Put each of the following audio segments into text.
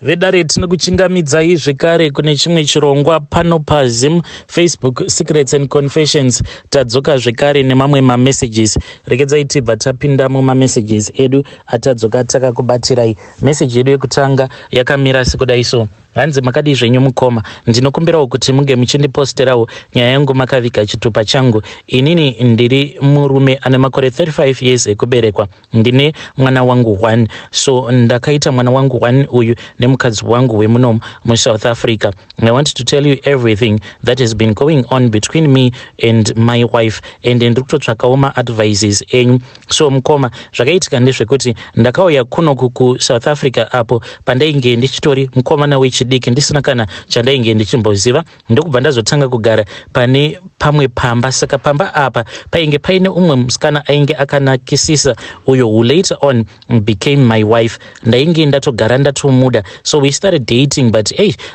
Vedare tinokuchingamidzai zvekare kune chimwe chirongwa pano paZim Facebook Secrets and Confessions. Tadzoka zvekare nemamwe messages. Regedzai tibva tapinda messages edu atadzoka takakubatirai. Message edu yekutanga yakamira sekudai so. Hanzi makadi zvenyu mukoma. Ndinokumbirawo kuti munge muchindiposterawo nyaya yangu makaviga chitupa changu. Inini ndiri murume ane makore 35 years ekuberekwa. Ndine mwana wangu 1. So ndakaita mwana wangu 1 uyu nemukadzi wangu wemuno muSouth Africa. I want to tell you everything that has been going on between me and my wife, and ndikutotsvakawo advices enyu. So mukoma, zvakaitika ndezvekuti ndakauya kuno kuSouth Africa apo pandainge ndichitori mukomana wechidiki ndisina kana chandainge ndichimboziva, ndokubva ndazotanga kugara pane pamwe pamba. Saka pamba apa painge paine umwe musikana ainge akanakisisa uyo who later on became my wife. Ndainge ndatogara ndatomuda. So we started dating, but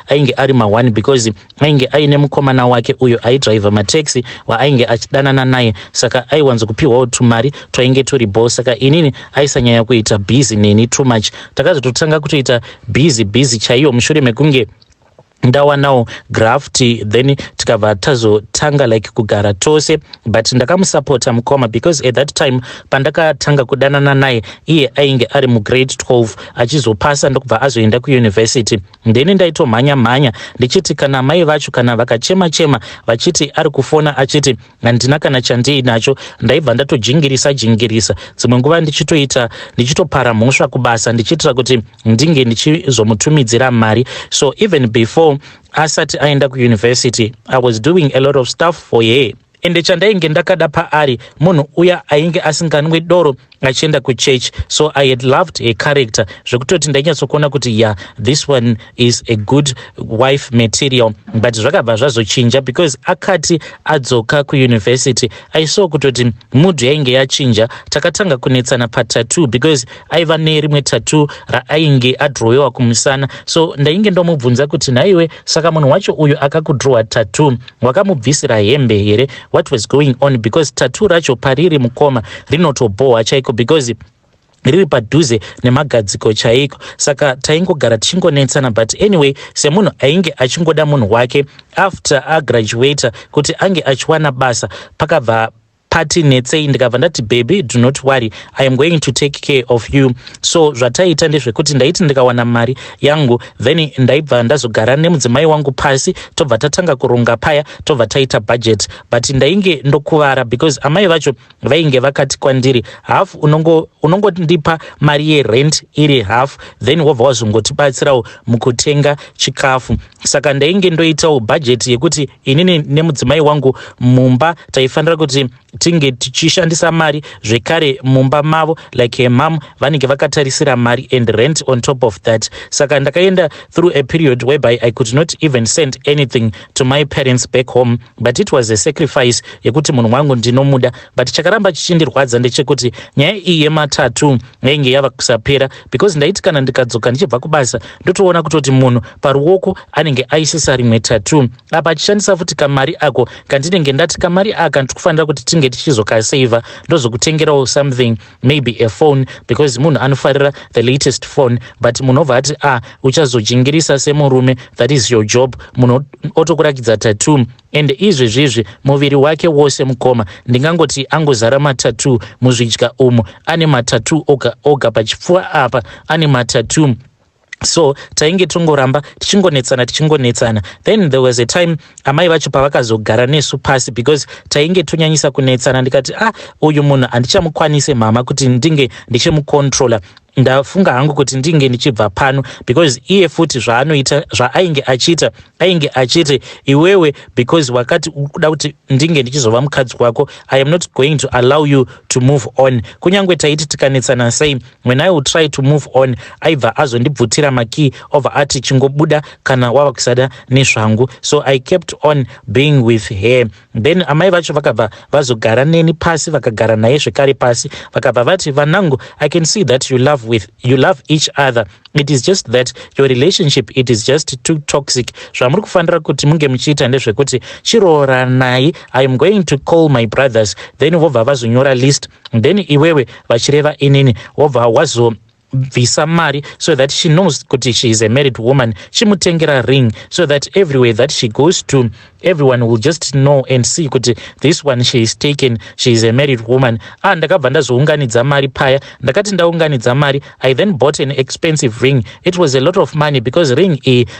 ainge ari ma1 because ainge aine mukomana wake uyo aidriver mataxi waainge achidanana naye. Saka aiwanzo kupiwawo tumari twainge turi boss. Saka inini aisanyanya kuita busy neni too much. Takazototanga kutoita busy chaiyo mushure mekunge ndawanawo graft, then tikabva tazotanga like kugara tose. But ndakamusupporta mukoma because at that time pandakatanga kudanana naye iye ainge ari mugrade 12 achizopasa ndokubva azoenda kuuniversity. Then ndaitomhanya ndichiti kana mai vacho kana vakachema vachiti ari kufona achiti handina kana chandiinacho, ndaibva ndatojingirisa dzimwe nguva ndichitopara mhosva kubasa ndichitira kuti ndinge ndichizomutumidzira mari. So even before asati aenda kuuniversity, I was doing a lot of stuff for her. Ende chandainge ndakada paari munhu uya ainge asinganwe doro achienda kuchurch. So I had loved her character zvekutoti ndainyatsokuona kuti this one is a good wife material. But zvakabva zvazochinja because akati adzoka kuuniversity I saw kutoti mood yainge yachinja. Takatanga kunetsana patattoo because aiva nerimwe tattoo raainge adrowewa kumusana. So ndainge ndomubvunza kuti naiwe saka munhu wacho uyu akakudrowa tattoo wakamubvisira hembe here? What was going on? Because tattoo racho pariri mukoma rinotoboha chaiko because riri padhuze nemagadziko chaiko. Saka taingogara tichingonetsana. But anyway, semunhu ainge achingoda munhu wake after agraduate kuti ange achiwana basa, pakabva pati netsei ndikabva ndati baby do not worry, I am going to take care of you. So zvataita ndezvekuti ndaiti ndikawana mari yangu then ndaibva ndazogara nemudzimai wangu pasi tobva tatanga kuronga paya tobva taita budget. But ndainge ndokuvara because amai vacho vainge vakati kwandiri half unongondipa mari yerent iri half then wobva wazongotibatsirawo mukutenga chikafu. Saka ndainge ndoitawo budget yekuti inini nemudzimai wangu mumba taifanira kuti tinge tichishandisa mari zvekare mumba mavo like a mom vanenge vakatarisira mari and rent on top of that. Saka ndakaenda through a period whereby I could not even send anything to my parents back home, but it was a sacrifice yekuti munhu wangu ndinomuda. But chakaramba chichindirwadza ndechekuti nyaya iyi yematatu yainge yava kusapera because ndaiti kana ndikadzoka ndichibva kubasa ndotoona kutoti munhu paruoko anenge aisisa rimwe tattoo apa achishandisa futi kamari ako kandinenge ndati kamari aka ndikufanira kuti tinge tichizokasavha ndozokutengerawo something, maybe a phone because munhu anofarira the latest phone. But munhu obva ati uchazojingirisa semurume, that is your job. Munhu otokurakidza tattoo and izvezvizvi muviri wake wose mukoma ndingangoti angozara matattoo muzvidya umu ane matattoo oga pachipfuva apa ane matattoo. So tainge tongoramba tichingonetsana. Then there was a time amai vacho pavakazogara nesu pasi because tainge tonyanyisa kunetsana. Ndikati uyu munhu handichamukwanise mama kuti ndinge ndichimucontrola. Ndafunga hangu kuti ndinge ndichibva pano because iye futi zvaanoita zvaainge achiti iwewe because wakati ukuda kuti ndinge ndichizova mukadzi wako, I am not going to allow you to move on. Kunyangwe taiti tikanetsana sei, when I would try to move on aibva azondibvutira maki over ati chingobuda kana wava kusada nezvangu. So I kept on being with her. Then amai vacho vakabva vazogara neni pasi, vakagara naye zvekare pasi, vakabva vati vanangu, I can see that you love each other. It is just that your relationship, it is just too toxic. Zvamuri kufanira kuti munge muchiita ndezvekuti chiroranai, I am going to call my brothers. Then vobva vazonyora list. Then iwewe vachireva inini vobva visa mari so that she knows kuti she is a married woman, chimutengera ring so that everywhere that she goes to, everyone will just know and see kuti this one she is taken, she is a married woman. Ndakabva ndazounganidza mari paya. Ndakati ndaunganidza mari, I then bought an expensive ring. It was a lot of money because ring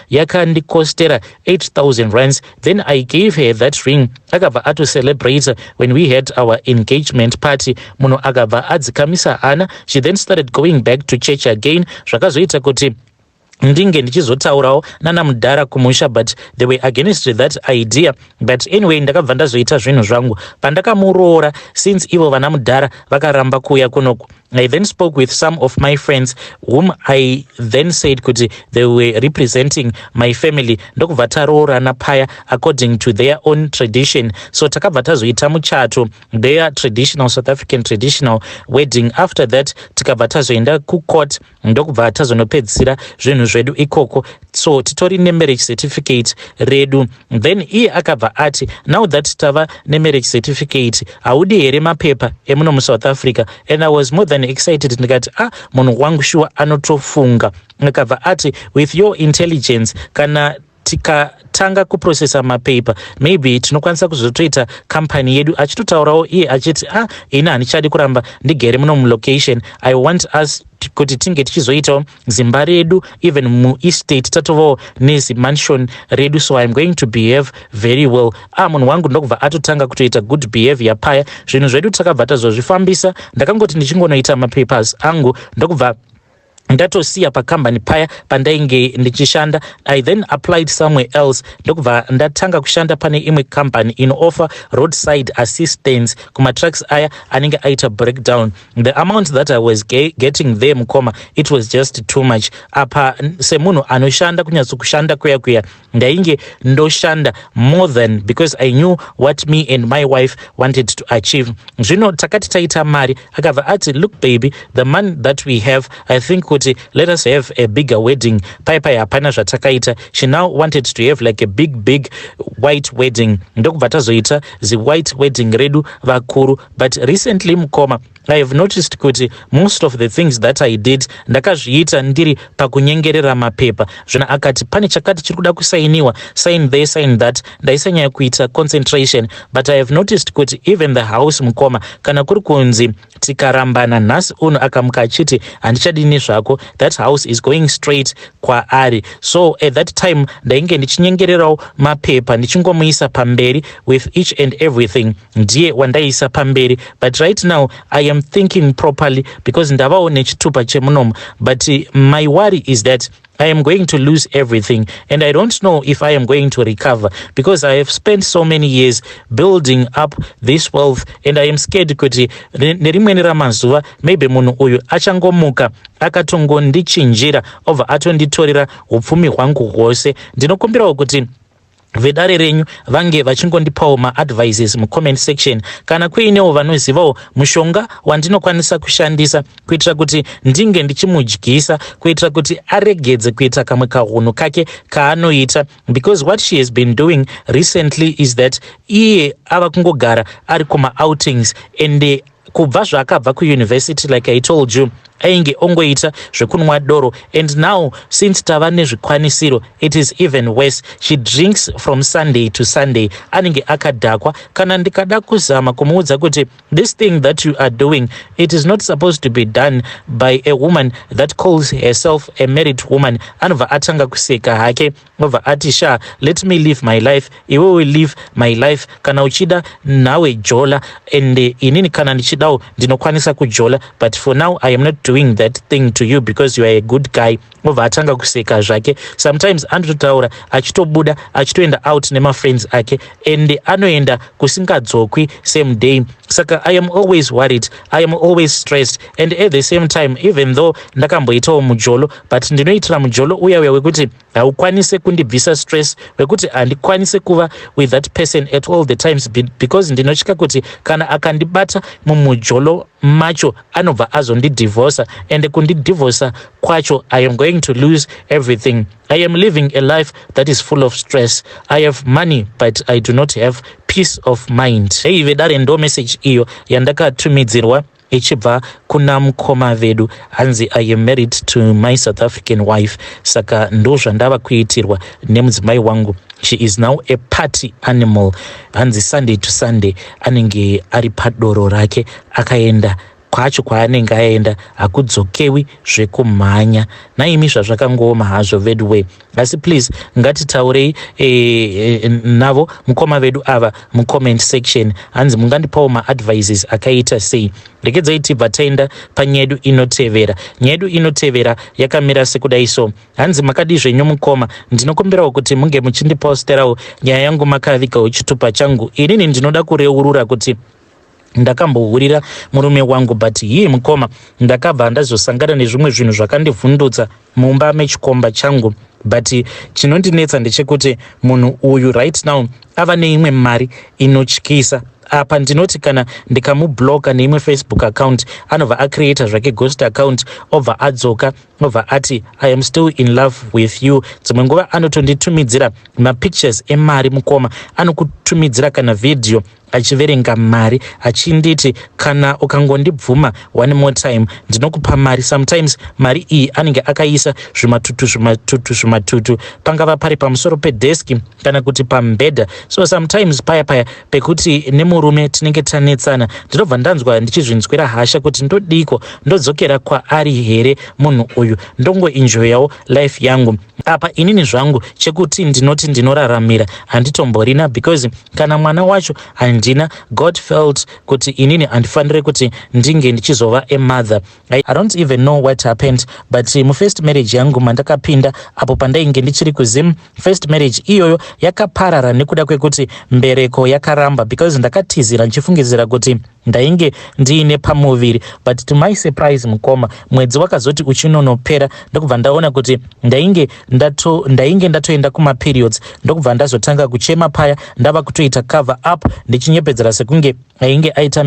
yakandikostera 8,000 rands. Then I gave her that ring. Akabva ato celebrate when we had our engagement party. Muno akabva adzikamisa ana. She then started going back to church again. Zvakazoita kuti ndinge ndichizotaurawo nana mudhara kumusha, but they were against that idea. But anyway, ndakabva ndazoita zvinhu zvangu. Pandakamuroora, since ivo vana mudhara vakaramba kuuya kunoku, I then spoke with some of my friends whom I then said kuti they were representing my family. Ndokubva taroorana paya according to their own tradition. So takabva tazoita muchato, their traditional South African traditional wedding. After that tikabva tazoenda kucourt, ndokubva tazonopedzisira zvinhu zvedu ikoko. So titori nemarriage certificate redu. Then iye akabva ati, now that tava nemarriage certificate, haudi here mapepa emuno muSouth Africa. And I was more than excited. Ndikati munhu wangu shuwa anotofunga. Akabva ati, with your intelligence, kana tikatanga kuprocessa mapepa, maybe tinokwanisa kuzotoita company yedu. Achitotaurawo iye achiti ina handichadi kuramba ndigere muno mulocation. I want us kuti tinge tichizoitawo zimba redu, even muestate tatovawo nezimansion redu. So I'm going to behave very well. Munhu wangu ndokubva atotanga kutoita good behavior paya. Zvinhu zvedu takabva tazozvifambisa. Ndakangoti ndichingonoita mapapers angu, ndokubva ndatosiya pakambani paya pandainge ndichishanda. I then applied somewhere else. Ndokubva ndatanga kushanda pane imwe company in offer roadside assistance kumatracks aya anenge aita breakdown. The amount that I was getting there mukoma, it was just too much. Apa semunhu anoshanda kunyatsokushanda kuya ndainge ndoshanda more than, because I knew what me and my wife wanted to achieve. Zvino takati taita mari, akabva ati, look baby, the money that we have, I think let us have a bigger wedding. Pai hapana zvatakaita. She now wanted to have like a big white wedding. Ndokubva tazoita the white wedding redu vakuru. But recently mukoma, I have noticed kuti most of the things that I did ndakazviita ndiri pakunyengerera mapepa. Zvona akati pane chakati chiri kuda kusainiwa, sign there, sign that. Ndaisanyanya kuita concentration. But I have noticed kuti even the house mukoma, kana kuri kunzi tikarambana nhasi uno akamuka achiti handichadini zvako, that house is going straight kwaari. So at that time ndainge ndichinyengererawo mapepa, ndichingomuisa pamberi with each and everything. Ndiye wandaisa pamberi. But right now I am thinking properly because ndavawo nechitupa chemunomu. But my worry is that I am going to lose everything, and I don't know if I am going to recover because I have spent so many years building up this wealth, and I am scared kuti nerimweni ramazuva maybe munhu uyu achangomuka akatongondichinjira over atonditorera upfumi hwangu hwose. Ndinokumbirawo kuti vedare renyu vange vachingondipawo maadvices mucomment section, kana kuinewo vanozivawo mushonga wandinokwanisa kushandisa kuitira kuti ndinge ndichimudyisa, kuitira kuti aregedze kuita kamwe kahunu kake kaanoita. Because what she has been doing recently is that iye ava kungogara ari kuma-outings, and kubva zvaakabva kuuniversity, like I told you, ainge ongoita zvekunwa doro. And now since tava nezvikwanisiro, it is even worse. She drinks from Sunday to Sunday. Anenge akadhakwa. Kana ndikada kuzama kumuudza kuti this thing that you are doing, it is not supposed to be done by a woman that calls herself a married woman, anova atanga kuseka hake, ova ati let me live my life, iwe will live my life. Kana uchida nawe jola, and inini kana ndichidawo ndinokwanisa kujola, but for now I am not doing that thing to you because you are a good guy. Ova atanga kuseka zvake. Sometimes anototaura achitobuda achitoenda out nema friends ake, and anoenda kusingadzokwi same day. Saka I am always worried, I am always stressed, and at the same time, even though ndakamboitawo mujolo, but ndinoitira mujolo uya wekuti haukwanise kundibvisa stress, wekuti handikwanise kuva with that person at all the times, because ndinotya kuti kana akandibata mumujolo macho anobva azondidivorce, and kundidivorce kwacho I am going to lose everything. I am living a life that is full of stress. I have money, but I do not have peace of mind. Hey, vedare ndo message iyo yandakatumidzirwa ichibva kuna mukoma vedu hanzi I am married to my South African wife, saka ndo zvandava kuitirwa nemudzimai wangu. She is now a party animal. Hanzi Sunday to Sunday anenge ari padoro rake akaenda kwacho kwaanenge aenda hakudzokewi zvekumhanya. Naimi zvazvakangooma hazvo vedway, asi please ngatitaurei navo mukoma vedu ava mucomment section. Hanzi mungandipawo maadvices akaita sei. Regedzai tibva taenda panyedu inotevera. Nyedu inotevera yakamira sekudai so. Hanzi makadi zvenyu mukoma, ndinokumbirawo kuti munge muchindiposterawo nyaya yangu makavikawo chitupa changu. Inini ndinoda kureurura kuti ndakambohurira murume wangu, but iye mukoma ndakabva ndazosangana nezvimwe zvinhu zvakandivhundutsa mumba mechikomba changu. But chinondinetsa ndechekuti munhu uyu right now ava neimwe mari inotyisa. Apa ndinoti kana ndikamubloka neimwe Facebook account anobva acreata zvake ghost account, obva adzoka obva ati I am still in love with you. Dzimwe nguva anotonditumidzira mapictures emari mukoma, anokutumidzira kana video achiverenga mari achinditi kana ukangondibvuma one more time ndinokupa mari. Sometimes mari iyi anenge akaisa zvimatutu pangava pari pamusoro pedeski kana kuti pambedha. So sometimes paya pekuti nemurume tinenge tanetsana ndinobva ndanzwa ndichizvinzwira hasha kuti ndodiko ndodzokera kwaari here munhu uyu ndongoenjoyawo life yangu. Apa inini zvangu chekuti ndinoti ndinoraramira handitomborina, because kana mwana wacho handina, God felt kuti inini handifanire kuti ndinge ndichizova a mother. I don't even know what happened, but first marriage yangu mandakapinda apo pandainge ndichiri kuZim, first marriage iyoyo yakaparara nekuda kwekuti mbereko yakaramba, because ndakatizira ndichifungidzira kuti ndainge ndiine pamuviri. But to my surprise mukoma, mwedzi wakazoti uchinonopera ndokubva ndaona kuti ndainge ndatoenda kuma periods, ndokubva ndazotanga kuchema paya, ndava kutoita cover up ndichinyepedzera sekunge ainge aita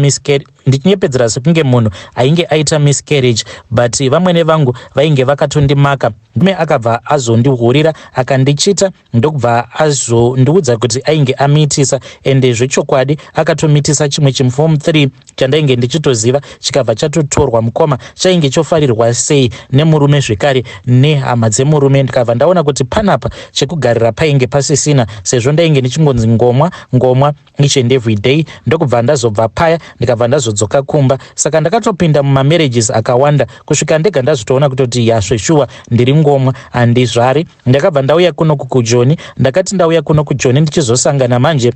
ndichinyepedzera sekunge munhu ainge aita miscarriage. But vamwene vangu vainge vakatondimaka. Mume akabva azondihurira akandichita, ndokubva azondiudza kuti ainge amiitisa, ende zvechokwadi akatomitisa chimwe chimuform 3 chandainge ndichitoziva chikabva chatotorwa mukoma chainge chofarirwa sei nemurume zvekare nehama dzemurume. Ndikabva ndaona kuti panapa chekugarira painge pasisina, sezvo ndainge ndichingonzi ngomwa each and every day. Ndokubva ndazobva paya ndikabva ndazodzoka kumba. Saka ndakatopinda mumamarriages akawanda kusvika ndega ndazotoona kutoti yasveshuwa ndiri ngomwa handizvari. Ndakabva ndauya kuno kukujoni, ndakati ndauya kuno kujoni ndichizosangana manje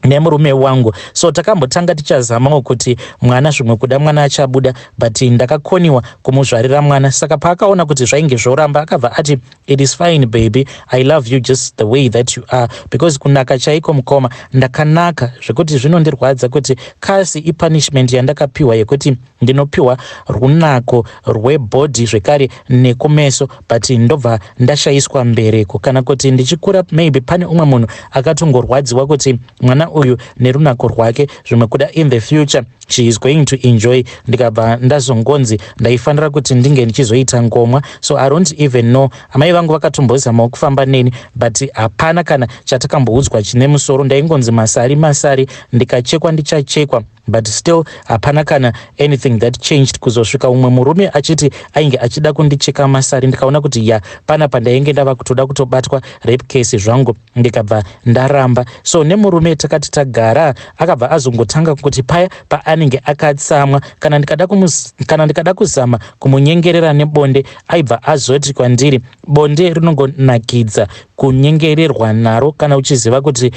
nemurume wangu. So takambotanga tichazamawo kuti mwana zvimwe kuda mwana achabuda, but ndakakoniwa kumuzvarira mwana. Saka paakaona kuti zvainge zvoramba akabva ati it is fine baby, I love you just the way that you are. Because kunaka chaiko mukoma, ndakanaka zvekuti zvinondirwadza kuti kasi ipunishment yandakapiwa yekuti ndinopiwa runako rwebhodhi zvekare nekumeso, but ndobva ndashayiswa mbereko. Kana kuti ndichikura maybe pane umwe munhu akatongorwadziwa kuti mwana uyu nerunako rwake zvimwe kuda in the future she is going to enjoy. Ndikabva ndazongonzi ndaifanira kuti ndinge ndichizoita ngomwa. So I don't even know, amai vangu vakatombozamawo kufamba neni, but hapana kana chatakamboudzwa chine musoro. Ndaingonzi masari ndikachekwa ndichachekwa, but still hapana kana anything that changed. Kuzosvika umwe murume achiti ainge achida kundicheka masari, ndikaona kuti panapa ndainge ndava kutoda kutobatwa rape case zvangu, ndikabva ndaramba. So nemurume takati tagara akabva azongotanga kuti paya paanenge akatsamwa kana ndikada kuzama kumunyengerera nebonde, aibva azoti kwandiri bonde rinongonakidza kunyengererwa naro kana uchiziva kuti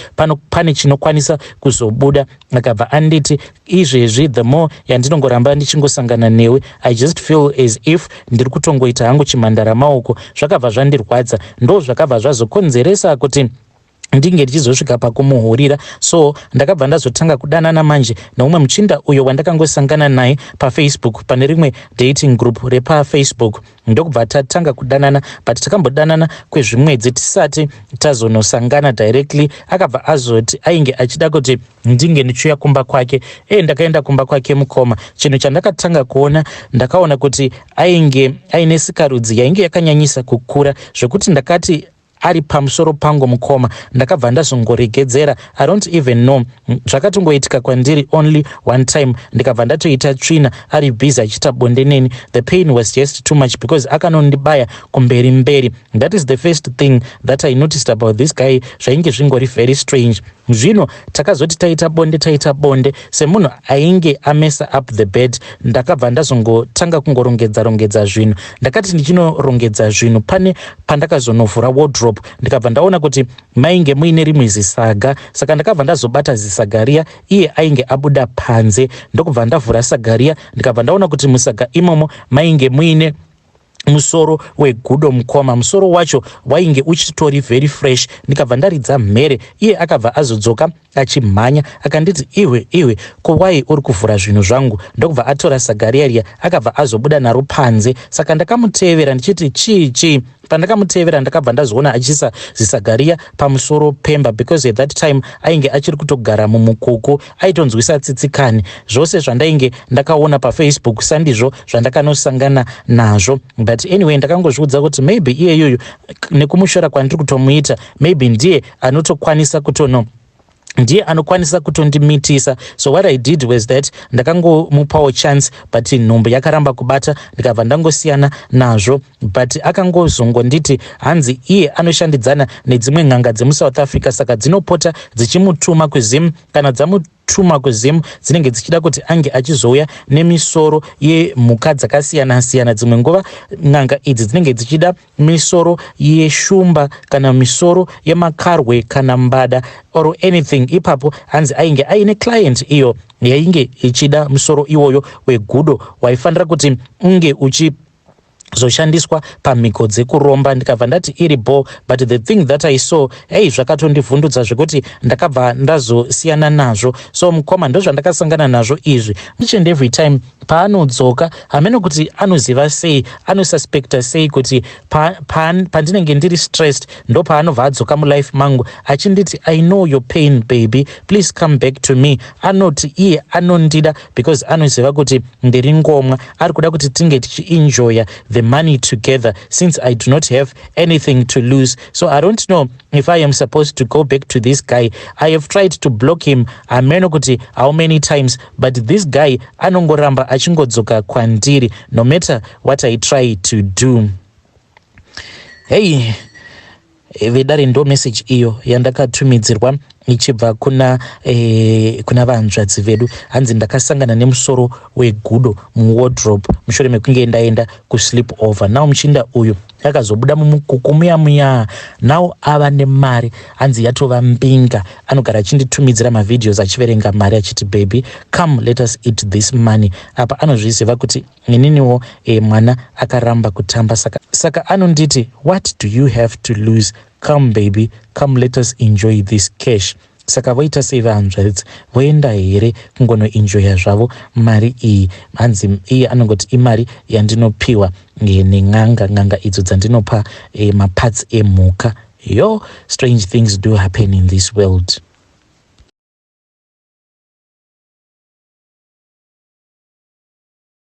pane chinokwanisa kuzobuda. Akabva anditi izvezvi the more yandinongoramba ndichingosangana newe I just feel as if ndiri kutongoita hangu chimhandara maoko. Zvakabva zvandirwadza, ndo zvakabva zvazokonzeresa kuti ndinge ndichizosvika pakumuhurira. So ndakabva ndazotanga kudanana manje neumwe muchinda uyo wandakangosangana naye paFacebook pane rimwe dating group repaFacebook. Ndokubva tatanga kudanana, but takambodanana kwezvimwedzi tisati tazonosangana directly. Akabva azoti ainge achida kuti ndinge ndichiuya kumba kwake. Ndakaenda kumba kwake mukoma. Chinhu chandakatanga kuona, ndakaona kuti ainge aine sikarudzi yainge yakanyanyisa kukura zvekuti ndakati ari pamusoro pangu mukoma. Ndakabva ndazongoregedzera. I don't even know. Zvakatongoitika kwandiri only one time. Ndikabva ndatoita tsvina ari busy achita bonde neni. The pain was just too much because akanondibaya kumberi mberi. That is the first thing that I noticed about this guy. Zvainge zvingori very strange. Zvino takazoti taita bonde semunhu ainge amesa up the bed. Ndakabva ndazongotanga kungorongedza zvinhu. Ndakati ndichinorongedza zvinhu pane pandakazonovhura wardrobe ndikabva ndaona kuti mainge muine rimwe zisaga, saka ndakabva ndazobata zisaga riya iye ainge abuda panze. Ndokubva ndavhura saga riya ndikabva ndaona kuti musaga imomo mainge muine musoro wegudo mukoma. Musoro wacho wainge uchitori very fresh. Ndikabva ndaridza mhere, iye akabva azodzoka achimhanya akanditi iwe ko wai uri kuvhura zvinhu zvangu. Ndokubva atora sagariya riya akabva azobuda naro panze. Saka ndakamutevera ndichiti chii. Pandakamutevera ndakabva ndazoona achisa zisagariya pamusoro pemba because at that time ainge achiri kutogara mumukuku, aitonzwisa tsitsikani. Zvose zvandainge ndakaona paFacebook sandizvo zvandakanosangana nazvo. But anyway ndakangozviudza kuti maybe iye iyoyo nekumushora kwandiri kutomuita maybe ndiye anokwanisa kutondimitisa. So what I did was that ndakangomupawo chance but nhumbu yakaramba kubata ndikabva ndangosiyana nazvo. But akangozongonditi hanzi iye anoshandidzana nedzimwe n'anga dzemuSouth Africa saka dzinopota dzichimutuma kuzimu. Kana dzamutuma kuzimu dzinenge dzichida kuti ange achizouya nemisoro yemhuka dzakasiyana-siyana. Dzimwe nguva n'anga idzi dzinenge dzichida misoro yeshumba kana misoro yemakarwe kana mbada or anything. Ipapo hanzi ainge aine client iyo yainge ichida musoro iwoyo wegudo waifanira kuti unge zoshandiswa pamhiko dzekuromba. Ndikabva ndati iri ball, but the thing that I saw zvakatondivhundutsa zvekuti ndakabva ndazosiyana nazvo. So mukoma ndozvandakasangana nazvo izvi. Each and every time paanodzoka hamene kuti anoziva sei, anosuspecta sei kuti pandinenge ndiri stressed ndo paanobva adzoka mulife mangu achinditi I know your pain baby, please come back to me. Anoti iye anondida because anoziva kuti ndiri ngomwa, ari kuda kuti tinge tichienjoya the money together since I do not have anything to lose. So I don't know if I am supposed to go back to this guy. I have tried to block him amenokuti how many times, but this guy anongoramba achingodzoka kwandiri no matter what I try to do. Hey, vedare ndo message iyo yandakatumidzirwa ichibva kuna vanzvadzi vedu. Hanzi ndakasangana nemusoro wegudo muwardrobe mushure mekunge ndaenda kusleep over. Now muchinda uyu akazobuda mumukuku muya now ava nemari. Hanzi yatova mbinga, anogara achinditumidzira mavideos achiverenga mari achiti baby come let us eat this money. Apa anozviziva kuti ininiwo mwana akaramba kutamba saka anonditi what do you have to lose, come baby come let us enjoy this cash. Saka voita sei vanzvadzi voenda here kungonoenjoya zvavo mari iyi. Hanzi iye anongoti imari yandinopiwa n'anga idzo dzandinopa maparts emhuka. Yo, strange things do happen in this world.